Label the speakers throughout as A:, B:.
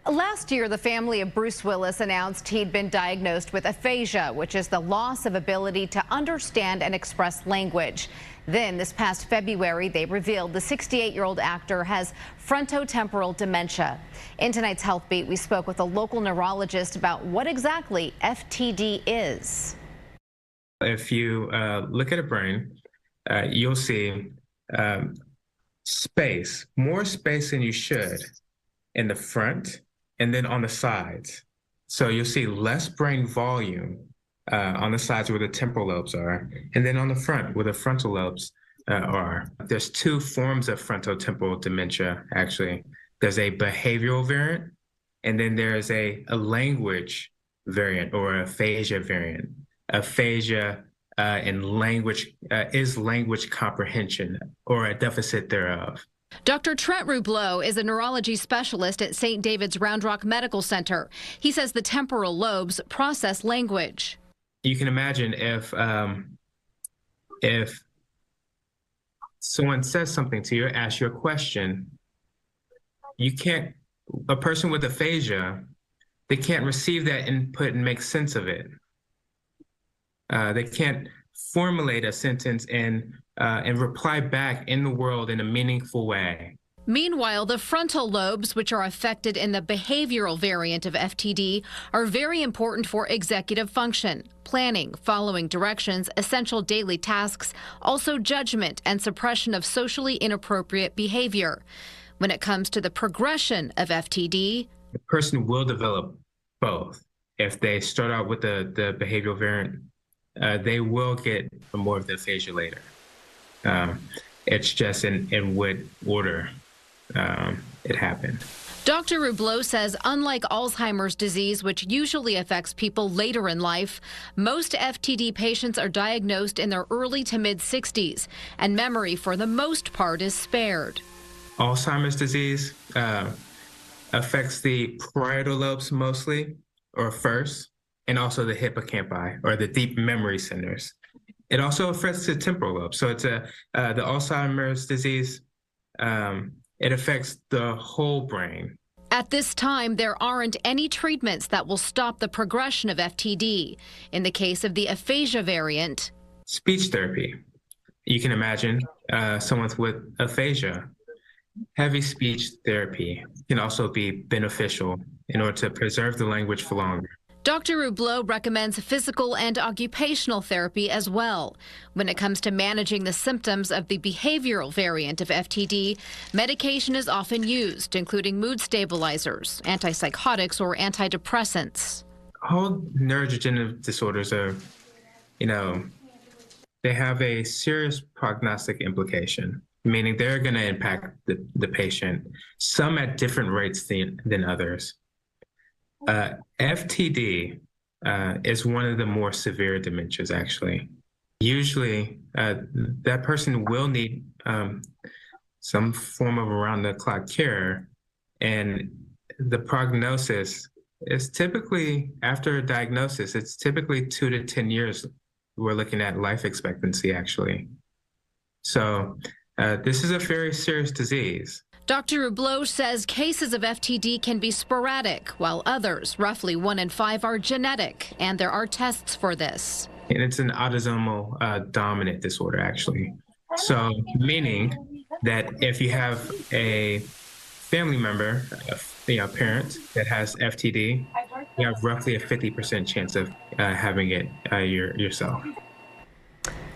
A: Last year, the family of Bruce Willis announced he'd been diagnosed with aphasia, which is the loss of ability to understand and express language. Then, this past February, they revealed the 68-year-old actor has frontotemporal dementia. In tonight's Health Beat, we spoke with a local neurologist about what exactly FTD is.
B: If you look at a brain, you'll see space, more space than you should in the front and then on the sides. So you'll see less brain volume on the sides where the temporal lobes are, and then on the front where the frontal lobes are. There's two forms of frontotemporal dementia, actually. There's a behavioral variant, and then there's a language variant or aphasia variant. Aphasia in language is language comprehension or a deficit thereof.
A: Dr. Trent Rubleau is a neurology specialist at St. David's Round Rock Medical Center. He says the temporal lobes process language.
B: You can imagine if someone says something to you, asks you a question, a person with aphasia, they can't receive that input and make sense of it. They can't formulate a sentence and reply back in the world in a meaningful way.
A: Meanwhile, the frontal lobes, which are affected in the behavioral variant of FTD, are very important for executive function, planning, following directions, essential daily tasks, also judgment and suppression of socially inappropriate behavior. When it comes to the progression of FTD,
B: the person will develop both. If they start out with the behavioral variant, they will get more of the aphasia later. It's just in what order it happened.
A: Dr. Rubleau says unlike Alzheimer's disease, which usually affects people later in life, most FTD patients are diagnosed in their early to mid-60s, and memory for the most part is spared.
B: Alzheimer's disease affects the parietal lobes mostly, or first, and also the hippocampi, or the deep memory centers. It also affects the temporal lobe. So it's the Alzheimer's disease, it affects the whole brain.
A: At this time, there aren't any treatments that will stop the progression of FTD. In the case of the aphasia variant,
B: speech therapy. You can imagine someone with aphasia. Heavy speech therapy can also be beneficial in order to preserve the language for longer.
A: Dr. Rubleau recommends physical and occupational therapy as well. When it comes to managing the symptoms of the behavioral variant of FTD, medication is often used, including mood stabilizers, antipsychotics, or antidepressants.
B: All neurodegenerative disorders are, they have a serious prognostic implication, meaning they're going to impact the patient, some at different rates than others. FTD is one of the more severe dementias, actually. Usually, that person will need some form of around-the-clock care, and the prognosis is typically, after a diagnosis, it's typically 2 to 10 years we're looking at life expectancy, actually. So this is a very serious disease.
A: Dr. Rubleau says cases of FTD can be sporadic, while others, roughly 1 in 5, are genetic, and there are tests for this.
B: And it's an autosomal dominant disorder, actually. So meaning that if you have a family member, a parent that has FTD, you have roughly a 50% chance of having it yourself.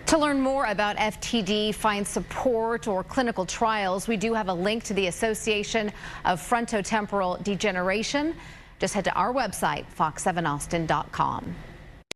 A: To learn more about FTD, find support, or clinical trials, we do have a link to the Association of Frontotemporal Degeneration. Just head to our website, fox7austin.com.